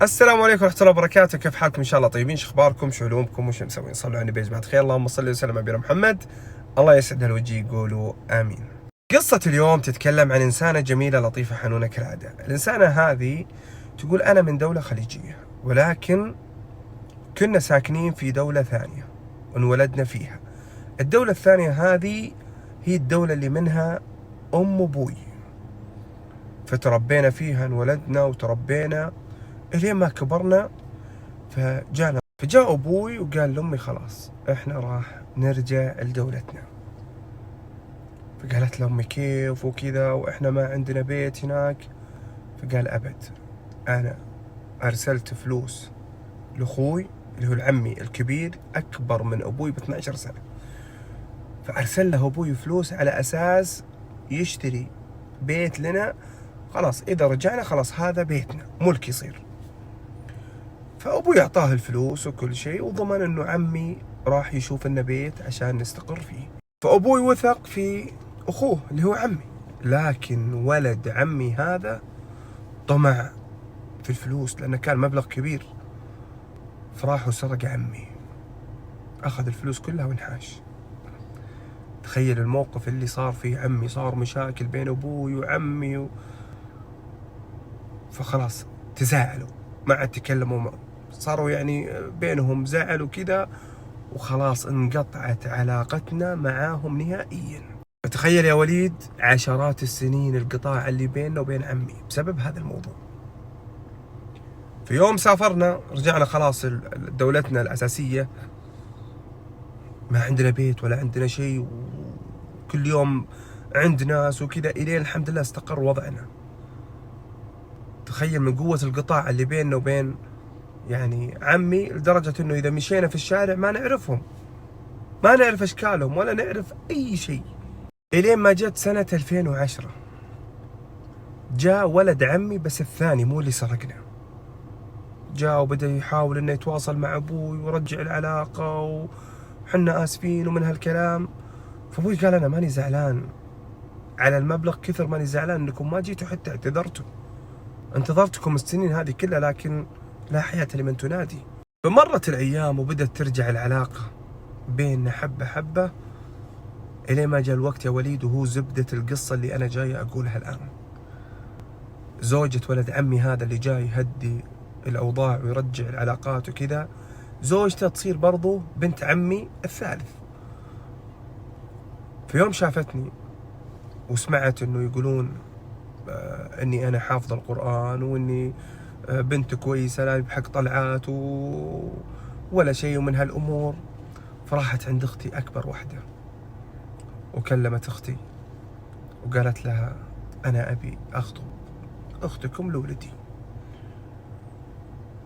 السلام عليكم ورحمة الله وبركاته. كيف حالكم؟ إن شاء الله طيبين. شو أخباركم؟ شو علومكم؟ وش مسوين؟ صلوا على النبي يا جماعة الخير. اللهم صل وسلم على نبينا محمد. الله يسعد الوجه، يقولوا آمين. قصة اليوم تتكلم عن إنسانة جميلة لطيفة حنونة كالعادة. الإنسانة هذه تقول أنا من دولة خليجية، ولكن كنا ساكنين في دولة ثانية وانولدنا فيها. الدولة الثانية هذه هي الدولة اللي منها أم أبوي، فتربينا فيها، انولدنا وتربينا الين ما كبرنا. فجاء ابوي وقال لامي خلاص احنا راح نرجع لدولتنا. فقالت لامي كيف وكذا واحنا ما عندنا بيت هناك؟ فقال ابد، انا ارسلت فلوس لاخوي اللي هو العمي الكبير اكبر من ابوي ب 12 سنة، فارسل له ابوي فلوس على اساس يشتري بيت لنا. خلاص اذا رجعنا خلاص هذا بيتنا، ملك يصير. فأبوي أعطاه الفلوس وكل شيء، وضمن إنه عمي راح يشوف لنا بيت عشان نستقر فيه. فأبوي وثق في أخوه اللي هو عمي، لكن ولد عمي هذا طمع في الفلوس لأنه كان مبلغ كبير، فراح وسرق عمي، أخذ الفلوس كلها وانحاش. تخيل الموقف اللي صار فيه عمي، صار مشاكل بين أبوي وعمي فخلاص تزاعلوا، ما عاد تكلموا، صاروا يعني بينهم زعل وكذا، وخلاص انقطعت علاقتنا معاهم نهائيا. فتخيل يا وليد عشرات السنين القطاع اللي بيننا وبين عمي بسبب هذا الموضوع. في يوم سافرنا، رجعنا خلاص دولتنا الأساسية، ما عندنا بيت ولا عندنا شيء، وكل يوم عند ناس وكذا، إلين الحمد لله استقر وضعنا. تخيل من قوة القطاع اللي بيننا وبين يعني عمي، لدرجة انه اذا مشينا في الشارع ما نعرفهم، ما نعرف اشكالهم ولا نعرف اي شيء. الين ما جت سنة 2010 جاء ولد عمي، بس الثاني مو اللي سرقنا، جاء وبدأ يحاول انه يتواصل مع ابوي ويرجع العلاقة وحنا اسفين ومن هالكلام. فابوي قال انا ماني زعلان على المبلغ، كثر ماني زعلان انكم ما جيتوا حتى اعتذرتوا، انتظرتكم السنين هذه كلها لكن لا حياة لمن تنادي. فمرت الأيام وبدأت ترجع العلاقة بيننا حبة حبة، إلين ما جاء الوقت يا وليد، وهو زبدة القصة اللي أنا جاي أقولها الآن. زوجة ولد عمي هذا اللي جاي يهدي الأوضاع ويرجع العلاقات وكذا، زوجته تصير برضو بنت عمي الثالث. في يوم شافتني وسمعت إنه يقولون إني أنا حافظ القرآن وإني بنت كويسة، لا بحق طلعات ولا شيء من هالأمور، فراحت عند أختي أكبر واحدة وكلمت أختي وقالت لها أنا أبي أخطب أختكم لولدي.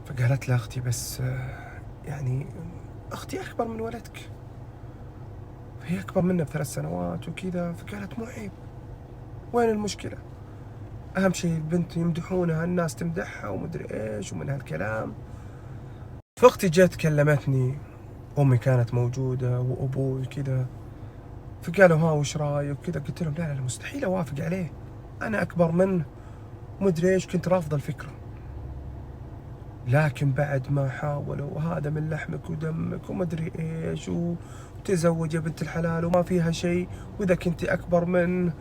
فقالت لها أختي بس يعني أختي أكبر من ولدك، فهي أكبر منا ب3 سنوات وكذا. فقالت مو عيب، وين المشكلة؟ أهم شيء البنت يمدحونها، الناس تمدحها ومدري إيش ومن هالكلام. فأختي جت كلمتني، أمي كانت موجودة وأبوي كذا، فقالوا ها وش رايك كذا؟ قلت لهم لا مستحيل أوافق عليه، أنا أكبر منه ومدري إيش، كنت رافض الفكرة. لكن بعد ما حاولوا وهذا من لحمك ودمك ومدري إيش، وتزوج يا بنت الحلال وما فيها شيء، وإذا كنت أكبر منه،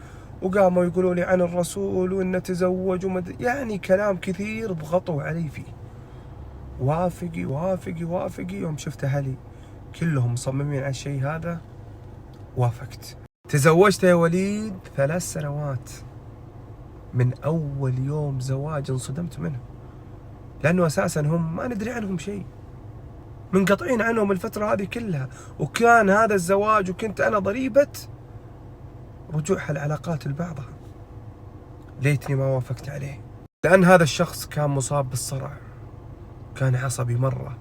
وقاموا يقولوا لي عن الرسول وإنه تزوج ومدري، يعني كلام كثير ضغطوا علي فيه. وافقي وافقي وافقي. يوم شفت أهلي كلهم مصممين على الشيء هذا وافقت. تزوجت يا وليد 3 سنوات. من أول يوم زواج انصدمت منه، لأنه أساسا هم ما ندري عنهم شيء، منقطعين عنهم الفترة هذه كلها، وكان هذا الزواج وكنت أنا ضريبة رجوع هالعلاقات لبعضها. ليتني ما وافقت عليه، لأن هذا الشخص كان مصاب بالصرع، كان عصبي مرة،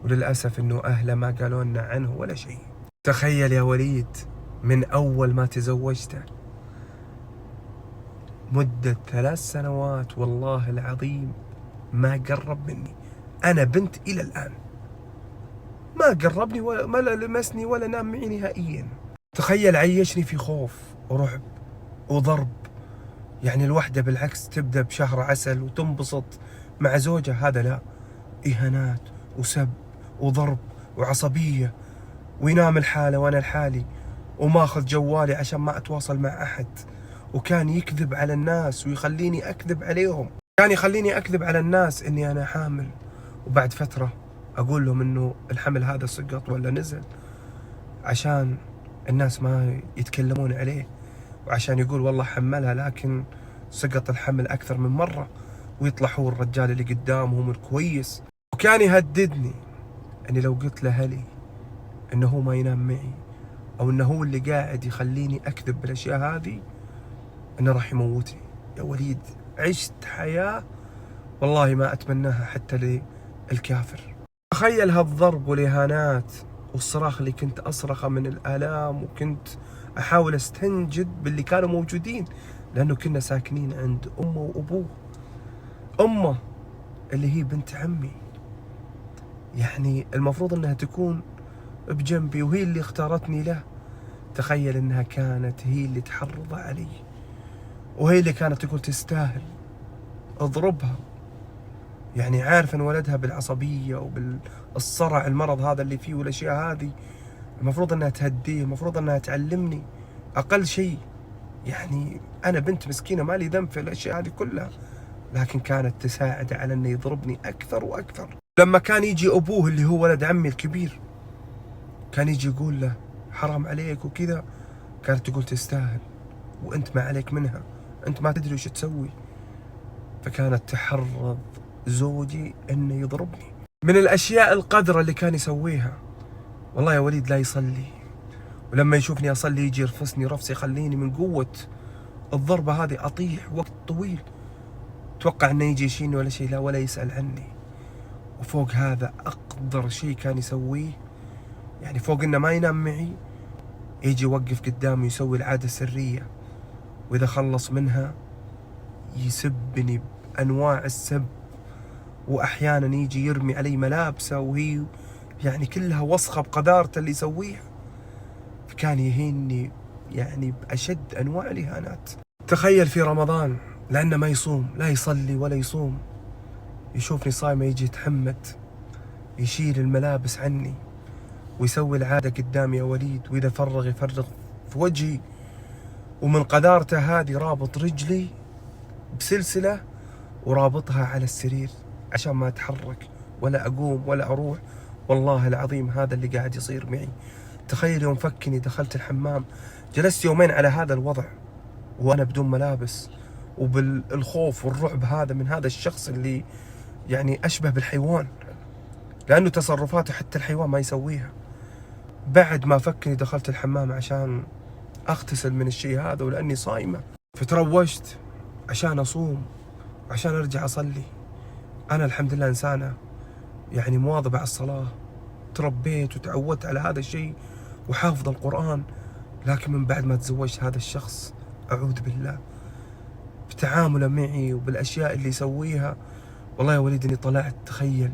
وللأسف إنه أهله ما قالوا لنا عنه ولا شيء. تخيل يا وليد من أول ما تزوجته مدة 3 سنوات والله العظيم ما قرب مني. أنا بنت إلى الآن ما قربني ولا لمسني ولا نام معي نهائيا. تخيل عيشني في خوف ورعب وضرب. يعني الوحدة بالعكس تبدأ بشهر عسل وتنبسط مع زوجة هذا لا، إهانات وسب وضرب وعصبية، وينام الحالة وأنا الحالي، وماخذ جوالي عشان ما أتواصل مع أحد. وكان يكذب على الناس ويخليني أكذب عليهم، كان يخليني أكذب على الناس إني أنا حامل، وبعد فترة أقول لهم إنه الحمل هذا سقط ولا نزل، عشان الناس ما يتكلمون عليه، وعشان يقول والله حملها لكن سقط الحمل أكثر من مرة، ويطلع هو الرجال اللي قدامهم الكويس. وكان يهددني إني لو قلت لأهلي إنه هو ما ينام معي، أو إنه هو اللي قاعد يخليني أكذب بالأشياء هذه، إنه راح يموتني. يا وليد عشت حياة والله ما أتمناها حتى للكافر. تخيل هالضرب والإهانات والصراخ اللي كنت أصرخه من الآلام، وكنت أحاول أستنجد باللي كانوا موجودين، لأنه كنا ساكنين عند أمه وأبوه. أمه اللي هي بنت عمي، يعني المفروض أنها تكون بجنبي، وهي اللي اختارتني له. تخيل أنها كانت هي اللي تحرض علي، وهي اللي كانت تقول تستاهل اضربها، يعني عارف ان ولدها بالعصبية وبالصرع المرض هذا اللي فيه والاشياء هذه، المفروض انها تهديه، المفروض انها تعلمني اقل شيء. يعني انا بنت مسكينة ما لي ذنب في الاشياء هذه كلها، لكن كانت تساعد على انه يضربني اكثر واكثر. لما كان يجي ابوه اللي هو ولد عمي الكبير، كان يجي يقول له حرام عليك وكذا، كانت تقول تستاهل، وانت ما عليك منها، انت ما تدري وش تسوي. فكانت تحرض زوجي انه يضربني. من الاشياء القذرة اللي كان يسويها، والله يا وليد لا يصلي، ولما يشوفني اصلي يجي يرفسني رفس يخليني من قوة الضربة هذه اطيح وقت طويل. توقع انه يجي يشيلني ولا شيء، لا، ولا يسأل عني. وفوق هذا اقدر شيء كان يسويه، يعني فوق انه ما ينام معي، يجي يوقف قدامي يسوي العادة السرية، واذا خلص منها يسبني بانواع السب، واحيانا يجي يرمي علي ملابسه وهي يعني كلها وسخه بقذارته اللي يسويها. فكان يهيني يعني باشد انواع الاهانات. تخيل في رمضان، لانه ما يصوم، لا يصلي ولا يصوم، يشوفني صايمه يجي يتحمد، يشيل الملابس عني ويسوي العاده قدامي يا وليد، واذا فرغ يفرغ في وجهي، ومن قذارته هذه رابط رجلي بسلسله ورابطها على السرير عشان ما اتحرك ولا اقوم ولا اروح. والله العظيم هذا اللي قاعد يصير معي. تخيل يوم فكني دخلت الحمام، جلست يومين على هذا الوضع وانا بدون ملابس، وبالخوف والرعب هذا من هذا الشخص اللي يعني اشبه بالحيوان، لانه تصرفاته حتى الحيوان ما يسويها. بعد ما فكني دخلت الحمام عشان اغتسل من الشيء هذا، ولاني صايمة فتروجت عشان اصوم عشان ارجع اصلي. انا الحمد لله انسانة يعني مواظبة على الصلاة، تربيت وتعودت على هذا الشيء وحافظ القرآن، لكن من بعد ما تزوجت هذا الشخص أعوذ بالله بتعامله معي وبالأشياء اللي يسويها. والله يا وليد إني طلعت، تخيل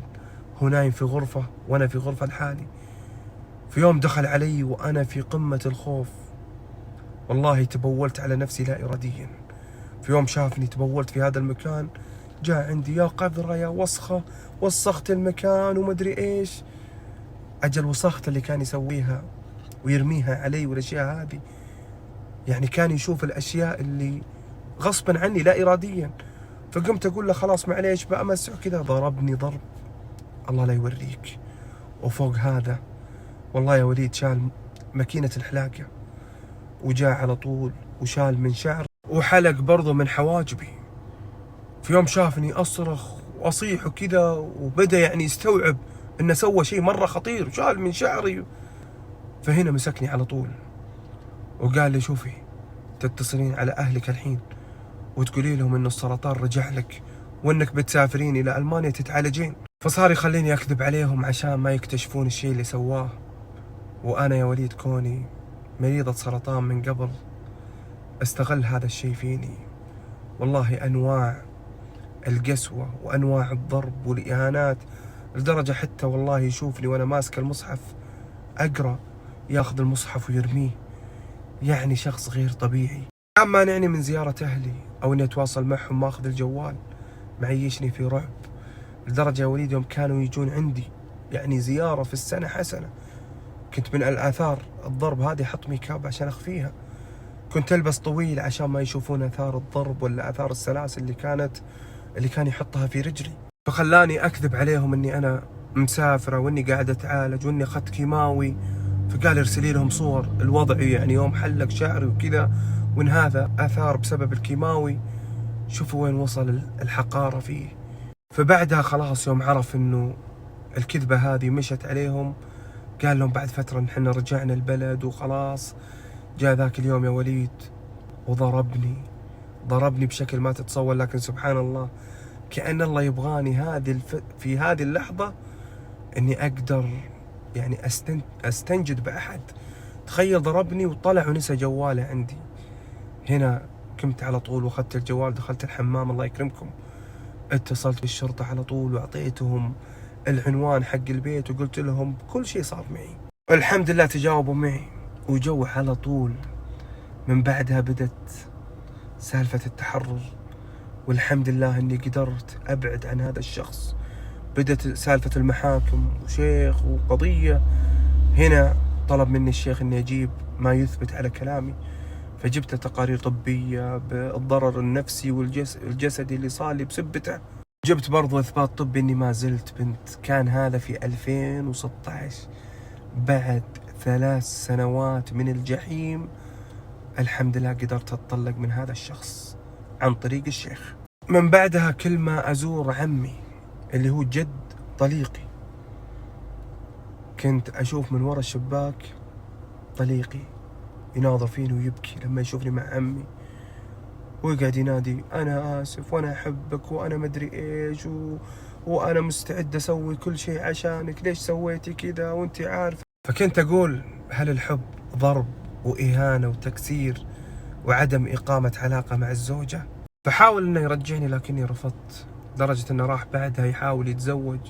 هو نايم في غرفة وأنا في غرفة لحالي. في يوم دخل علي وأنا في قمة الخوف، والله تبولت على نفسي لا إراديا. في يوم شافني تبولت في هذا المكان، جاء عندي يا قذرة يا وسخة، وسخت المكان ومدري إيش. أجل وسخت اللي كان يسويها ويرميها علي والأشياء هذه، يعني كان يشوف الأشياء اللي غصبا عني لا إراديا. فقمت أقول له خلاص معليش بأمسح كذا، ضربني ضرب الله لا يوريك. وفوق هذا والله يا وليد شال ماكينة الحلاقة وجاء على طول وشال من شعر وحلق برضو من حواجبي. في يوم شافني أصرخ وأصيح وكذا، وبدأ يعني يستوعب إنه سوى شيء مرة خطير وشال من شعري. فهنا مسكني على طول وقال لي شوفي، تتصلين على أهلك الحين وتقولي لهم إنه السرطان رجع لك وإنك بتسافرين إلى ألمانيا تتعالجين. فصار يخليني أكذب عليهم عشان ما يكتشفون الشيء اللي سواه. وأنا يا وليد كوني مريضة سرطان من قبل، استغل هذا الشيء فيني. والله أنواع القسوة وأنواع الضرب والإهانات، لدرجة حتى والله يشوفني وأنا ماسك المصحف أقرأ ياخذ المصحف ويرميه. يعني شخص غير طبيعي. ما مانعني من زيارة أهلي أو إني أتواصل معهم، ماخذ الجوال معيشني في رعب لدرجة يا وليد يوم كانوا يجون عندي يعني زيارة في السنة حسنة، كنت من الآثار الضرب هذه أحط ميكاب عشان أخفيها، كنت ألبس طويل عشان ما يشوفون آثار الضرب ولا آثار السلاسل اللي كان يحطها في رجلي. فخلاني أكذب عليهم إني أنا مسافرة وإني قاعد أتعالج وإني أخذت كيماوي، فقال ارسلي لهم صور الوضع يعني يوم حلق شعري وكذا، وإن هذا آثار بسبب الكيماوي. شوفوا وين وصل الحقارة فيه. فبعدها خلاص يوم عرف إنه الكذبة هذه مشت عليهم، قال لهم بعد فترة نحن رجعنا البلد وخلاص. جاء ذاك اليوم يا وليد وضربني، ضربني بشكل ما تتصور. لكن سبحان الله كأن الله يبغاني في هذه اللحظة اني اقدر يعني استنجد بأحد. تخيل ضربني وطلع ونسى جواله عندي. هنا قمت على طول واخذت الجوال، دخلت الحمام الله يكرمكم، اتصلت بالشرطة على طول واعطيتهم العنوان حق البيت وقلت لهم كل شيء صار معي. الحمد لله تجاوبوا معي وجو على طول. من بعدها بدت سالفة التحرر، والحمد لله اني قدرت ابعد عن هذا الشخص. بدت سالفة المحاكم وشيخ وقضية. هنا طلب مني الشيخ اني اجيب ما يثبت على كلامي، فجبت تقارير طبية بالضرر النفسي والجسدي اللي صار لي بسبته. جبت برضو اثبات طبي اني ما زلت بنت. كان هذا في 2016 بعد 3 سنوات من الجحيم. الحمد لله قدرت اتطلق من هذا الشخص عن طريق الشيخ. من بعدها كل ما ازور عمي اللي هو جد طليقي، كنت اشوف من ورا الشباك طليقي يناظر فيني ويبكي لما يشوفني مع عمي، ويقعد ينادي انا اسف وانا احبك وانا مدري ايش وانا مستعد اسوي كل شيء عشانك، ليش سويتي كذا وانت عارف. فكنت اقول هل الحب ضرب واهانة وتكسير وعدم اقامة علاقة مع الزوجة؟ فحاول انه يرجعني لكني رفضت، لدرجة انه راح بعدها يحاول يتزوج.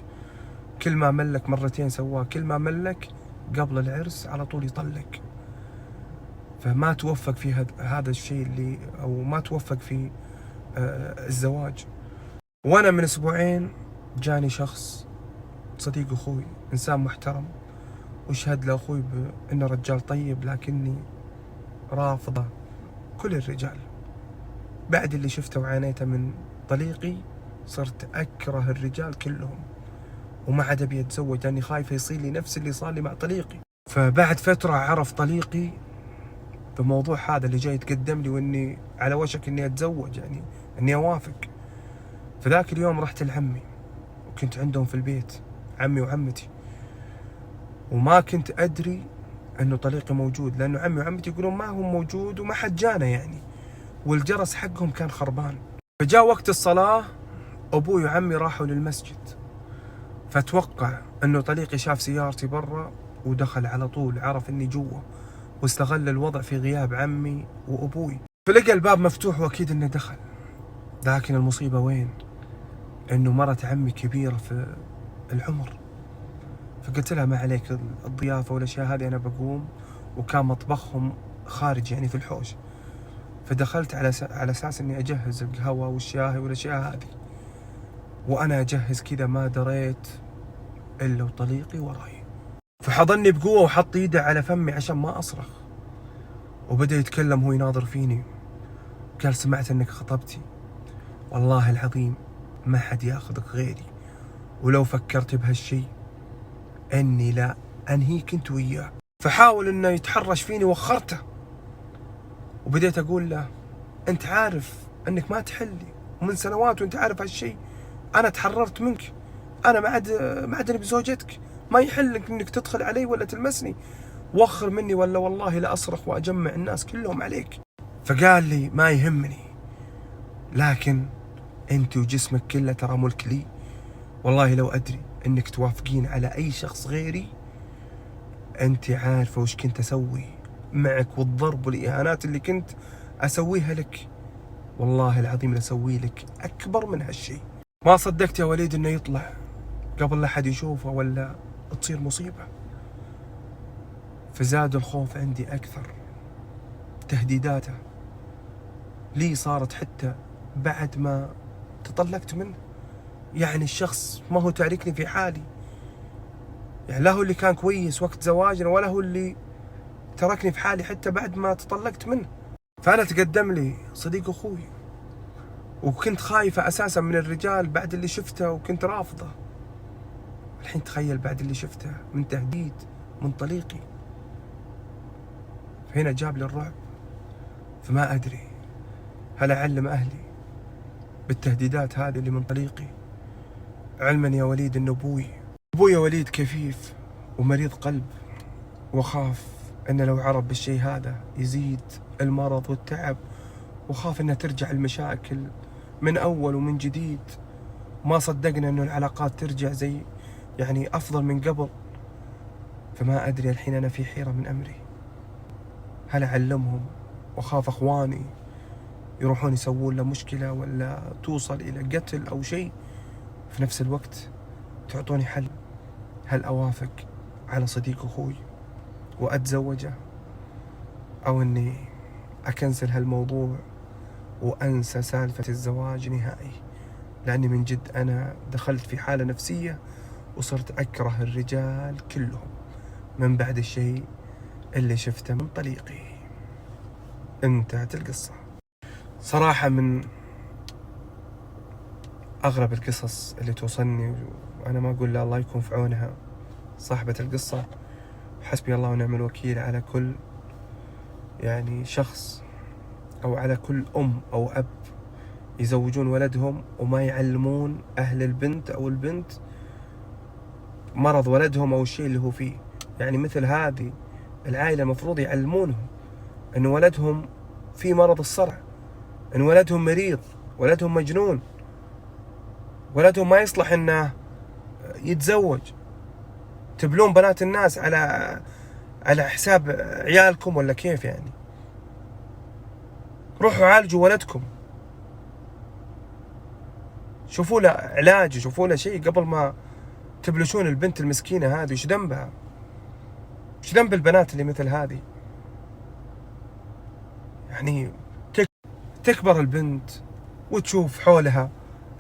كل ما ملك مرتين سواه، كل ما ملك قبل العرس على طول يطلق. فما توفق في هذا الشيء او ما توفق في الزواج. وانا من اسبوعين جاني شخص صديق اخوي، انسان محترم، واشهد لاخوي بانه رجال طيب، لكني رافضه كل الرجال. بعد اللي شفته وعانيته من طليقي صرت اكره الرجال كلهم، وما عاد ابي اتزوج لاني خايفه يصير لي نفس اللي صار لي مع طليقي. فبعد فتره عرف طليقي بموضوع هذا اللي جاي يتقدم لي، واني على وشك اني اتزوج، يعني اني اوافق. فذاك اليوم رحت لعمي وكنت عندهم في البيت، عمي وعمتي، وما كنت ادري انه طليقي موجود، لانه عمي وعمتي يقولون ما هو موجود وما حد جانا يعني، والجرس حقهم كان خربان. فجاء وقت الصلاة ابوي وعمي راحوا للمسجد، فاتوقع انه طليقي شاف سيارتي برا ودخل على طول، عرف اني جوا واستغل الوضع في غياب عمي وابوي، فلقى الباب مفتوح واكيد انه دخل. لكن المصيبة وين؟ انه مرت عمي كبيرة في العمر. فقلت لها ما عليك الضيافة والاشياء هذه، انا بقوم، وكان مطبخهم خارج يعني في الحوش. فدخلت على اساس اني اجهز القهوة والشاي والاشياء هذه، وانا اجهز كذا ما دريت الا وطليقي وراي. فحضني بقوة وحط ايده على فمي عشان ما اصرخ، وبدأ يتكلم هو يناظر فيني. قال سمعت انك خطبتي، والله العظيم ما حد ياخذك غيري، ولو فكرت بهالشي اني لا انهيك انت وياه. فحاول انه يتحرش فيني وخرته، وبديت اقول له انت عارف انك ما تحلي، ومن سنوات وانت عارف هالشي، انا تحررت منك، انا ما عاد بزوجتك، ما يحلك انك تدخل علي ولا تلمسني، وخر مني ولا والله لا اصرخ واجمع الناس كلهم عليك. فقال لي ما يهمني، لكن انت وجسمك كله ترى ملك لي، والله لو ادري انك توافقين على اي شخص غيري، انت عارفه وش كنت اسوي معك، والضرب والاهانات اللي كنت اسويها لك، والله العظيم لاسوي لك اكبر من هالشيء. ما صدقت يا وليد انه يطلع قبل لا احد يشوفه ولا تصير مصيبة. فزاد الخوف عندي اكثر. تهديداته لي صارت حتى بعد ما تطلقت منه، يعني الشخص ما هو تاركني في حالي، يعني لا هو اللي كان كويس وقت زواجنا ولا هو اللي تركني في حالي حتى بعد ما تطلقت منه. فأنا تقدم لي صديق أخوي وكنت خايفة أساسا من الرجال بعد اللي شفته وكنت رافضة. الحين تخيل بعد اللي شفته من تهديد من طليقي، فهنا جاب لي الرعب. فما أدري هل أعلم أهلي بالتهديدات هذه اللي من طليقي، علما يا وليد أن أبوي وليد كفيف ومريض قلب، وخاف أن لو عرف بالشيء هذا يزيد المرض والتعب، وخاف أنها ترجع المشاكل من أول ومن جديد. ما صدقنا أنه العلاقات ترجع زي يعني أفضل من قبل. فما أدري الحين أنا في حيرة من أمري، هل أعلمهم وخاف أخواني يروحون يسوون له مشكلة ولا توصل إلى قتل أو شيء، في نفس الوقت تعطوني حل. هل أوافق على صديق أخوي وأتزوجه، أو أني أكنسل هالموضوع وأنسى سالفة الزواج نهائي؟ لأني من جد أنا دخلت في حالة نفسية وصرت أكره الرجال كلهم من بعد الشيء اللي شفته من طليقي. انتهت القصة. صراحة من أغرب القصص اللي توصلني، وأنا ما أقول لا الله يكون في عونها صاحبة القصة. حسبي الله ونعم الوكيل على كل يعني شخص، أو على كل أم أو أب يزوجون ولدهم وما يعلمون أهل البنت أو البنت مرض ولدهم أو الشيء اللي هو فيه. يعني مثل هذه العائلة مفروض يعلمونهم أن ولدهم في مرض الصرع، أن ولدهم مريض، ولدهم مجنون، ولدهم ما يصلح أنه يتزوج. تبلون بنات الناس على حساب عيالكم ولا كيف؟ يعني روحوا عالجوا ولدكم، شوفوا له علاج، شوفوا له شيء قبل ما تبلشون البنت المسكينة هذه. وش ذنبها؟ وش ذنب البنات اللي مثل هذه؟ يعني تكبر البنت وتشوف حولها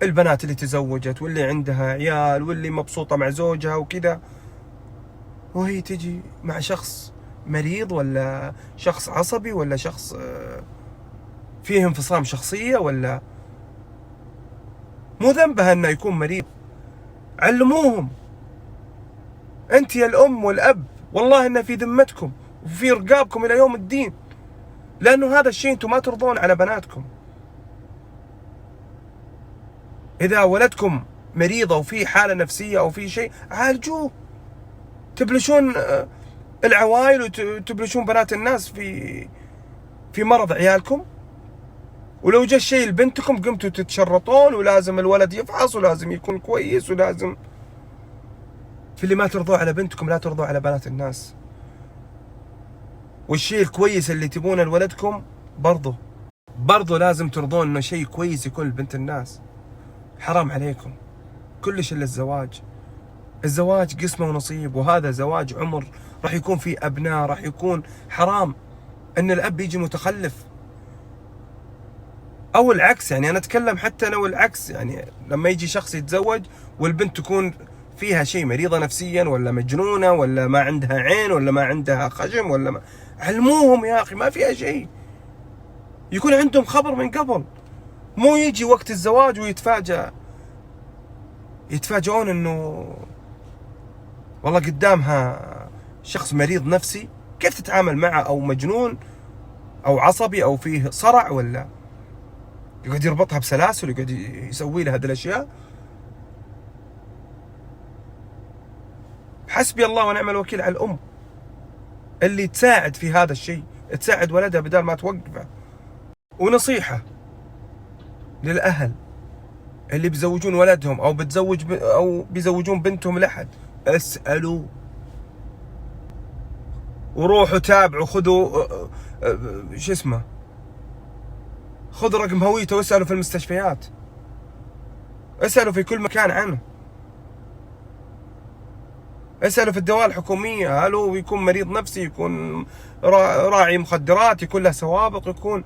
البنات اللي تزوجت واللي عندها عيال واللي مبسوطة مع زوجها وكذا، وهي تجي مع شخص مريض ولا شخص عصبي ولا شخص فيه انفصام شخصية، ولا مو ذنبها انه يكون مريض. علموهم. انت يا الام والاب والله انه في ذمتكم وفي رقابكم الى يوم الدين، لانه هذا الشيء انتم ما ترضون على بناتكم. اذا ولدكم مريض او في حالة نفسية او في شيء عالجوه. تبلشون العوائل وتبلشون بنات الناس في مرض عيالكم، ولو جاء الشيء لبنتكم قمتوا تتشرطون ولازم الولد يفحص ولازم يكون كويس ولازم. في اللي ما ترضوا على بنتكم لا ترضوا على بنات الناس. والشيء الكويس اللي تبونه لولدكم برضو لازم ترضون انه شيء كويس يكون لبنت الناس. حرام عليكم كلش الا الزواج. الزواج قسمه ونصيب، وهذا زواج عمر، راح يكون فيه ابناء، راح يكون حرام ان الاب يجي متخلف او العكس. يعني انا اتكلم حتى لو العكس، يعني لما يجي شخص يتزوج والبنت تكون فيها شيء، مريضة نفسيا ولا مجنونة ولا ما عندها عين ولا ما عندها خشم ولا ما. علموهم يا اخي ما فيها شيء، يكون عندهم خبر من قبل، مو يجي وقت الزواج يتفاجئون انه والله قدامها شخص مريض نفسي. كيف تتعامل معه؟ او مجنون او عصبي او فيه صرع، ولا يقعد يربطها بسلاسل ويقعد يسوي لها هذه الاشياء. حسبي الله ونعم الوكيل على الام اللي تساعد في هذا الشيء، تساعد ولدها بدل ما توقفه. ونصيحة للأهل اللي بيزوجون ولدهم أو بيزوجون بنتهم لأحد، اسألوا وروحوا تابعوا، خذوا شو اسمه، خذوا رقم هويته واسألوا في المستشفيات، اسألوا في كل مكان عنه، اسألوا في الدوائر الحكومية هل هو يكون مريض نفسي، يكون راعي مخدرات، يكون له سوابق، يكون.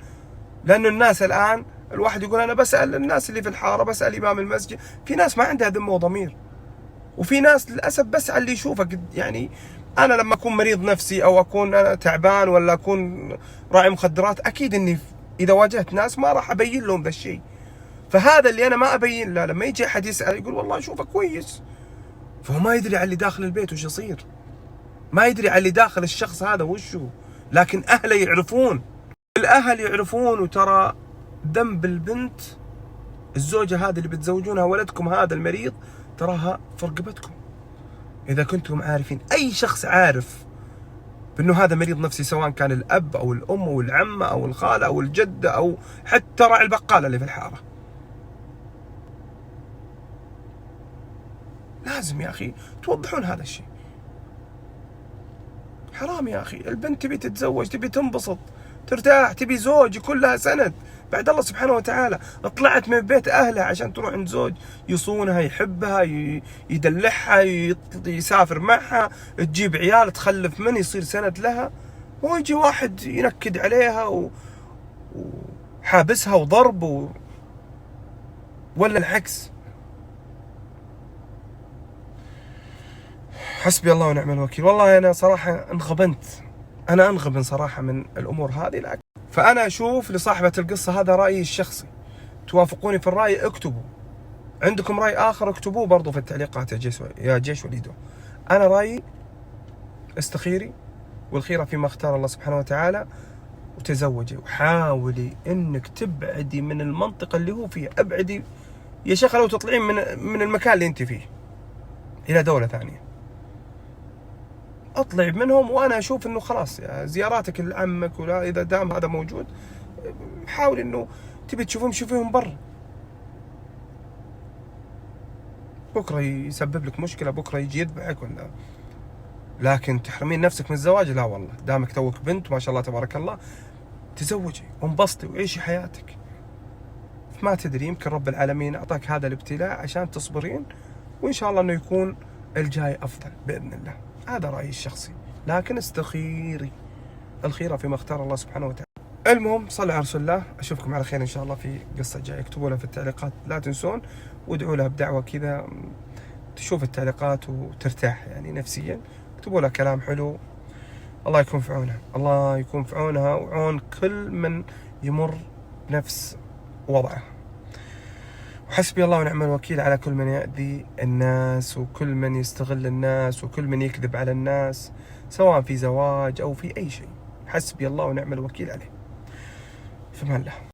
لأنه الناس الآن الواحد يقول أنا بسأل الناس اللي في الحارة، بسأل إمام المسجد. في ناس ما عندها ذمة وضمير، وفي ناس للأسف بس على اللي يشوفه. يعني أنا لما أكون مريض نفسي أو أكون أنا تعبان ولا أكون راعي مخدرات، أكيد إني إذا واجهت ناس ما راح أبين لهم ذا الشيء. فهذا اللي أنا ما أبين له، لما يجي أحد يسأل يقول والله أشوفه كويس، فهو ما يدري على اللي داخل البيت وش يصير، ما يدري على اللي داخل الشخص هذا وشو. لكن أهله يعرفون، الأهل يعرفون. وترى ذنب البنت، الزوجة هذه اللي بتزوجونها ولدكم هذا المريض، تراها في رقبتكم. إذا كنتم عارفين، أي شخص عارف بأنه هذا مريض نفسي، سواء كان الأب أو الأم أو العمة أو الخالة أو الجدة أو حتى راعي البقالة اللي في الحارة، لازم يا أخي توضحون هذا الشيء. حرام يا أخي، البنت تبي تتزوج، تبي تنبسط، ترتاح، تبي زوج يكون لها سند بعد الله سبحانه وتعالى. طلعت من بيت أهلها عشان تروح عند زوج يصونها، يحبها، يدلعها، يسافر معها، تجيب عيال، تخلف منه، يصير سند لها. ويجي واحد ينكد عليها وحابسها وضرب ولا العكس. حسبي الله ونعم الوكيل. والله أنا صراحة أنا أنغبن صراحة من الأمور هذه. لكن فأنا أشوف لصاحبة القصة هذا رأيي الشخصي، توافقوني في الرأي اكتبوا، عندكم رأي آخر اكتبوه برضو في التعليقات يا جيش وليدو. أنا رأيي استخيري، والخيرة فيما اختار الله سبحانه وتعالى، وتزوجي، وحاولي انك تبعدي من المنطقة اللي هو فيها. ابعدي يا شيخ، لو تطلعين من المكان اللي انت فيه الى دولة ثانية، اطلع منهم. وانا اشوف انه خلاص زياراتك لعمك، ولا اذا دام هذا موجود حاول انه تبي تشوفهم، شوفيهم برا. بكره يسبب لك مشكلة، بكره يجي يذبحك ولا. لكن تحرمين نفسك من الزواج، لا والله. دامك توك بنت ما شاء الله تبارك الله، تزوجي وانبسطي وعيشي حياتك. ما تدري، يمكن رب العالمين اعطاك هذا الابتلاء عشان تصبرين، وان شاء الله انه يكون الجاي افضل باذن الله. هذا رايي الشخصي، لكن استخيري، الخيره فيما اختار الله سبحانه وتعالى. المهم صلوا على رسول الله. اشوفكم على خير ان شاء الله في قصه جايه. اكتبوا لها في التعليقات، لا تنسون، وادعوا لها بدعوه كذا تشوف التعليقات وترتاح يعني نفسيا. اكتبوا لها كلام حلو. الله يكون في عونها، الله يكون في عونها وعون كل من يمر نفس وضعه. وحسبي الله ونعم الوكيل على كل من يأذي الناس، وكل من يستغل الناس، وكل من يكذب على الناس، سواء في زواج أو في أي شيء. حسبي الله ونعم الوكيل عليه. في امان الله.